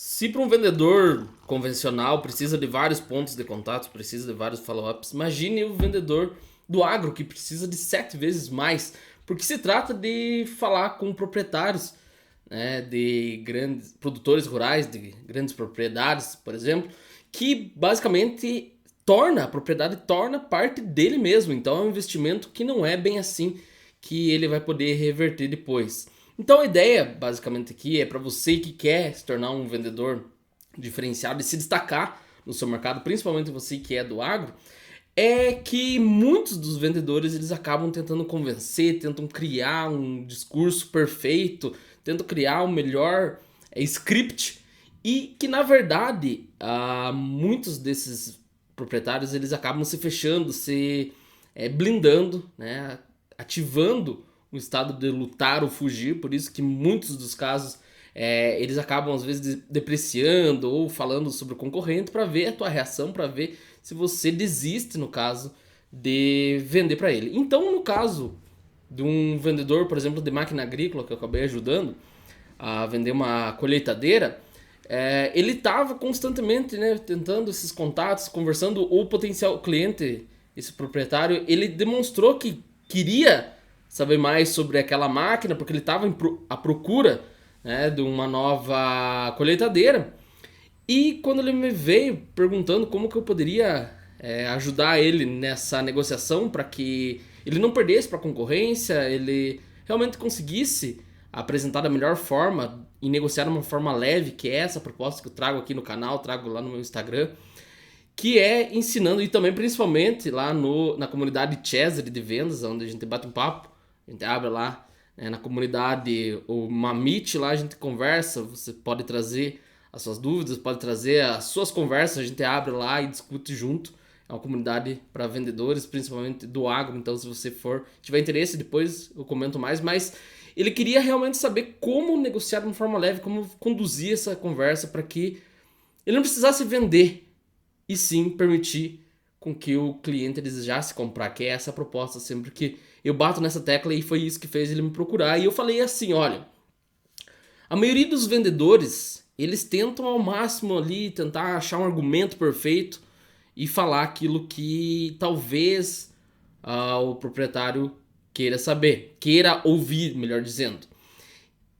Se para um vendedor convencional precisa de vários pontos de contato, precisa de vários follow-ups, imagine o vendedor do agro que precisa de 7 vezes mais, porque se trata de falar com proprietários, né, de grandes produtores rurais, de grandes propriedades, por exemplo, que basicamente torna a propriedade torna parte dele mesmo. Então é um investimento que não é bem assim que ele vai poder reverter depois. Então a ideia basicamente aqui é para você que quer se tornar um vendedor diferenciado e se destacar no seu mercado, principalmente você que é do agro, é que muitos dos vendedores eles acabam tentando convencer, tentam criar um discurso perfeito, tentam criar o melhor script e que na verdade muitos desses proprietários eles acabam se fechando, se blindando, né, ativando o estado de lutar ou fugir, por isso que muitos dos casos eles acabam às vezes depreciando ou falando sobre o concorrente para ver a tua reação, para ver se você desiste no caso de vender para ele. Então, no caso de um vendedor, por exemplo, de máquina agrícola que eu acabei ajudando a vender uma colheitadeira, ele estava constantemente, né, tentando esses contatos, conversando. O potencial cliente, esse proprietário, ele demonstrou que queria saber mais sobre aquela máquina, porque ele estava à procura, né, de uma nova colheitadeira. E quando ele me veio perguntando como que eu poderia ajudar ele nessa negociação para que ele não perdesse para a concorrência, ele realmente conseguisse apresentar da melhor forma e negociar de uma forma leve, que é essa proposta que eu trago aqui no canal, trago lá no meu Instagram, que é ensinando, e também principalmente lá na comunidade Cesare de vendas, onde a gente bate um papo, a gente abre lá, né, na comunidade o Mamite, lá a gente conversa, você pode trazer as suas dúvidas, pode trazer as suas conversas, a gente abre lá e discute junto. É uma comunidade para vendedores, principalmente do agro, então se você tiver interesse, depois eu comento mais, mas ele queria realmente saber como negociar de uma forma leve, como conduzir essa conversa para que ele não precisasse vender, e sim permitir com que o cliente desejasse comprar, que é essa proposta sempre que eu bato nessa tecla, e foi isso que fez ele me procurar. E eu falei assim, olha, a maioria dos vendedores, eles tentam ao máximo ali tentar achar um argumento perfeito e falar aquilo que talvez o proprietário queira saber, queira ouvir, melhor dizendo.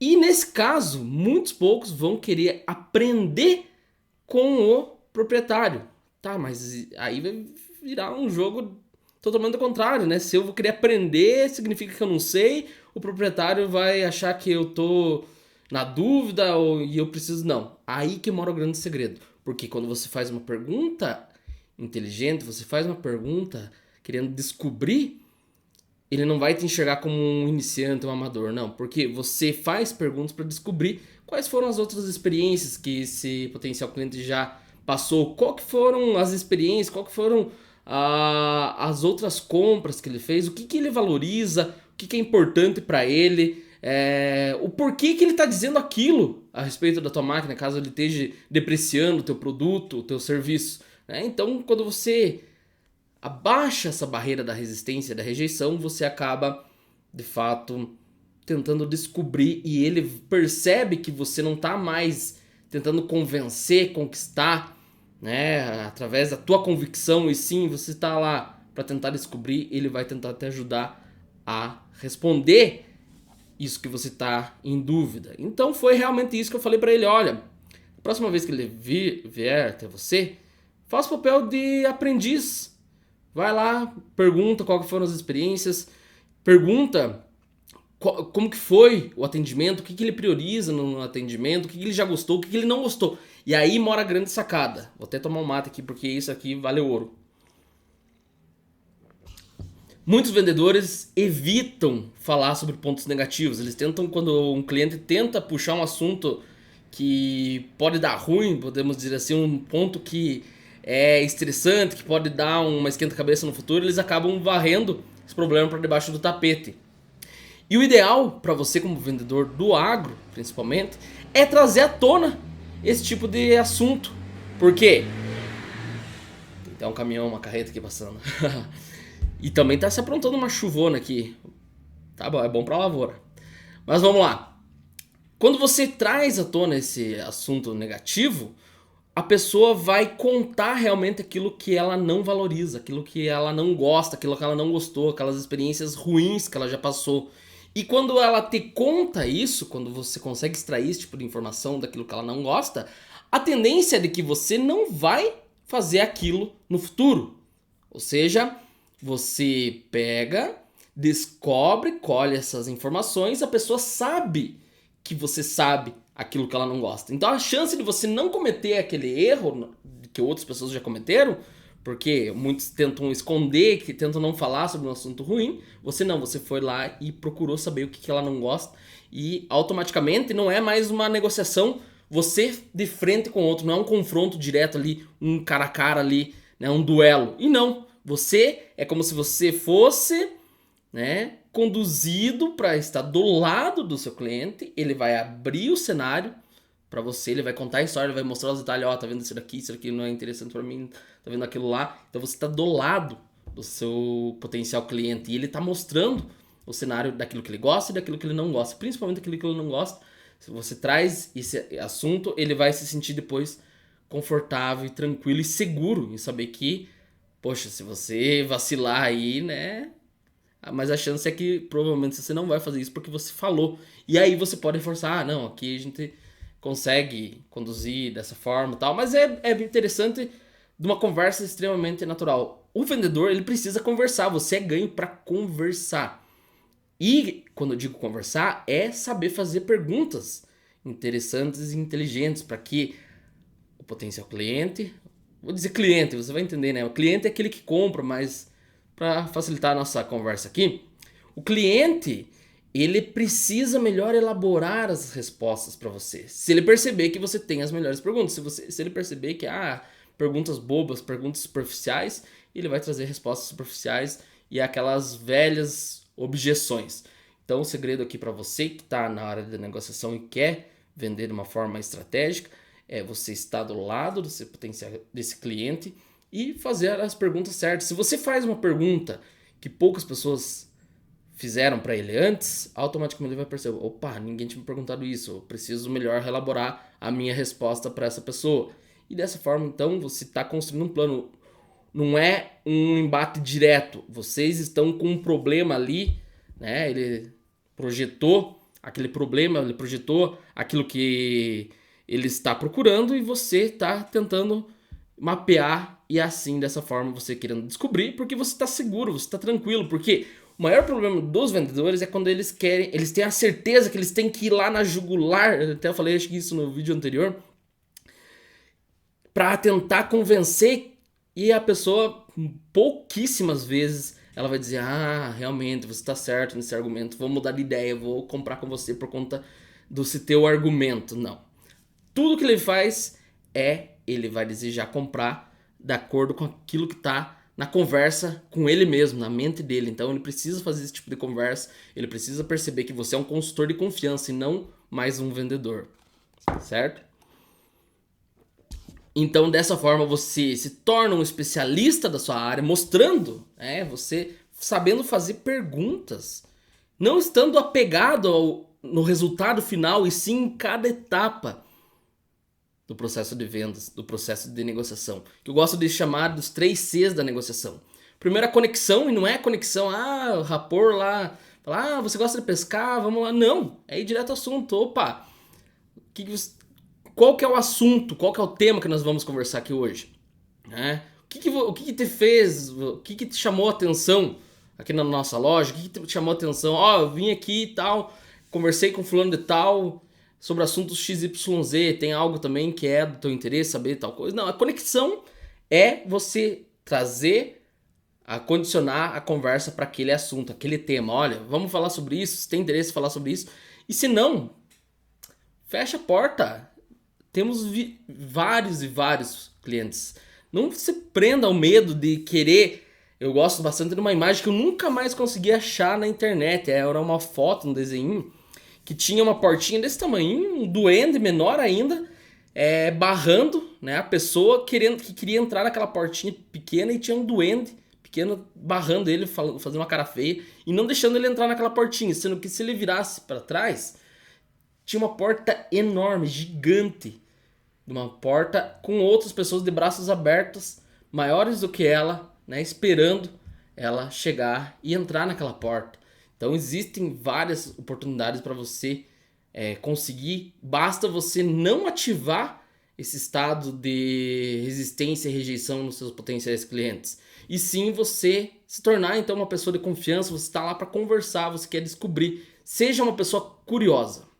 E nesse caso, muitos poucos vão querer aprender com o proprietário. Tá, mas aí vai virar um jogo totalmente ao contrário, né? Se eu vou querer aprender, significa que eu não sei, o proprietário vai achar que eu tô na dúvida e eu preciso. Não. Aí que mora o grande segredo. Porque quando você faz uma pergunta inteligente, você faz uma pergunta querendo descobrir, ele não vai te enxergar como um iniciante, um amador, não. Porque você faz perguntas para descobrir quais foram as outras experiências que esse potencial cliente já passou, qual que foram as experiências, qual que foram as outras compras que ele fez, o que, que ele valoriza, o que, que é importante para ele, o porquê que ele está dizendo aquilo a respeito da tua máquina, caso ele esteja depreciando o teu produto, o teu serviço, né? Então, quando você abaixa essa barreira da resistência, da rejeição, você acaba, de fato, tentando descobrir, e ele percebe que você não está mais tentando convencer, conquistar, né, através da tua convicção, e sim, você está lá para tentar descobrir, ele vai tentar te ajudar a responder isso que você está em dúvida. Então foi realmente isso que eu falei para ele, olha, a próxima vez que ele vier até você, faça o papel de aprendiz. Vai lá, pergunta qual foram as experiências, pergunta como que foi o atendimento, o que, que ele prioriza no atendimento, o que, que ele já gostou, o que, que ele não gostou. E aí mora a grande sacada. Vou até tomar um mate aqui porque isso aqui vale ouro. Muitos vendedores evitam falar sobre pontos negativos. Eles tentam, quando um cliente tenta puxar um assunto que pode dar ruim, podemos dizer assim, um ponto que é estressante, que pode dar uma esquenta-cabeça no futuro, eles acabam varrendo esse problema para debaixo do tapete. E o ideal para você como vendedor do agro, principalmente, é trazer à tona esse tipo de assunto. Por quê? Tem até um caminhão, uma carreta aqui passando. E também tá se aprontando uma chuvona aqui. Tá bom, é bom pra lavoura. Mas vamos lá. Quando você traz à tona esse assunto negativo, a pessoa vai contar realmente aquilo que ela não valoriza, aquilo que ela não gosta, aquilo que ela não gostou, aquelas experiências ruins que ela já passou. E quando ela te conta isso, quando você consegue extrair esse tipo de informação daquilo que ela não gosta, a tendência é de que você não vai fazer aquilo no futuro. Ou seja, você pega, descobre, colhe essas informações, a pessoa sabe que você sabe aquilo que ela não gosta. Então a chance de você não cometer aquele erro que outras pessoas já cometeram, porque muitos tentam esconder, que tentam não falar sobre um assunto ruim, você foi lá e procurou saber o que ela não gosta e automaticamente não é mais uma negociação você de frente com o outro, não é um confronto direto ali, um cara a cara ali, né, um duelo. E não, você é como se você fosse, né, conduzido para estar do lado do seu cliente, ele vai abrir o cenário para você, ele vai contar a história, ele vai mostrar os detalhes, ó, tá vendo isso daqui não é interessante para mim, tá vendo aquilo lá. Então você tá do lado do seu potencial cliente e ele tá mostrando o cenário daquilo que ele gosta e daquilo que ele não gosta, principalmente daquilo que ele não gosta. Se você traz esse assunto, ele vai se sentir depois confortável e tranquilo e seguro em saber que, poxa, se você vacilar aí, né, mas a chance é que provavelmente você não vai fazer isso porque você falou. E aí você pode reforçar, ah, não, aqui a gente consegue conduzir dessa forma e tal. Mas é interessante de uma conversa extremamente natural. O vendedor, ele precisa conversar, você é ganho para conversar. E quando eu digo conversar, é saber fazer perguntas interessantes e inteligentes para que o potencial cliente, vou dizer cliente, você vai entender, né? O cliente é aquele que compra, mas para facilitar a nossa conversa aqui, o cliente, ele precisa melhor elaborar as respostas para você. Se ele perceber que você tem as melhores perguntas, se ele perceber que perguntas bobas, perguntas superficiais, ele vai trazer respostas superficiais e aquelas velhas objeções. Então, o segredo aqui para você que está na área da negociação e quer vender de uma forma estratégica é você estar do lado do seu potencial desse cliente e fazer as perguntas certas. Se você faz uma pergunta que poucas pessoas fizeram para ele antes, automaticamente ele vai perceber, opa, ninguém tinha me perguntado isso, eu preciso melhor elaborar a minha resposta para essa pessoa. E dessa forma, então, você está construindo um plano. Não é um embate direto, vocês estão com um problema ali, né? Ele projetou aquele problema, ele projetou aquilo que ele está procurando e você está tentando mapear e assim, dessa forma, você querendo descobrir, porque você está seguro, você está tranquilo, porque o maior problema dos vendedores é quando eles têm a certeza que eles têm que ir lá na jugular, eu até falei acho que isso no vídeo anterior, para tentar convencer e a pessoa, pouquíssimas vezes, ela vai dizer, realmente, você está certo nesse argumento, vou mudar de ideia, vou comprar com você por conta do seu teu argumento. Não. Tudo que ele faz ele vai desejar comprar de acordo com aquilo que está na conversa com ele mesmo, na mente dele. Então ele precisa fazer esse tipo de conversa, ele precisa perceber que você é um consultor de confiança e não mais um vendedor, certo? Então dessa forma você se torna um especialista da sua área, mostrando, você sabendo fazer perguntas, não estando apegado no resultado final e sim em cada etapa do processo de vendas, do processo de negociação, que eu gosto de chamar dos 3 Cs da negociação. Primeiro a conexão, e não é conexão, o rapport lá, falar, você gosta de pescar, vamos lá. Não, é ir direto ao assunto. Opa, qual que é o assunto, qual que é o tema que nós vamos conversar aqui hoje? O que te fez, o que te chamou a atenção aqui na nossa loja, o que te chamou a atenção? Eu vim aqui e tal, conversei com fulano de tal, sobre assuntos XYZ, tem algo também que é do teu interesse, saber tal coisa. Não, a conexão é você condicionar a conversa para aquele assunto, aquele tema. Olha, vamos falar sobre isso, se tem interesse em falar sobre isso. E se não, fecha a porta. Temos vários e vários clientes. Não se prenda ao medo de querer. Eu gosto bastante de uma imagem que eu nunca mais consegui achar na internet. Era uma foto, um desenho que tinha uma portinha desse tamanho, um duende menor ainda, barrando, né, a pessoa que queria entrar naquela portinha pequena e tinha um duende pequeno barrando ele, fazendo uma cara feia e não deixando ele entrar naquela portinha, sendo que se ele virasse para trás, tinha uma porta enorme, gigante, uma porta com outras pessoas de braços abertos, maiores do que ela, né, esperando ela chegar e entrar naquela porta. Então existem várias oportunidades para você conseguir, basta você não ativar esse estado de resistência e rejeição nos seus potenciais clientes. E sim você se tornar então uma pessoa de confiança, você está lá para conversar, você quer descobrir. Seja uma pessoa curiosa.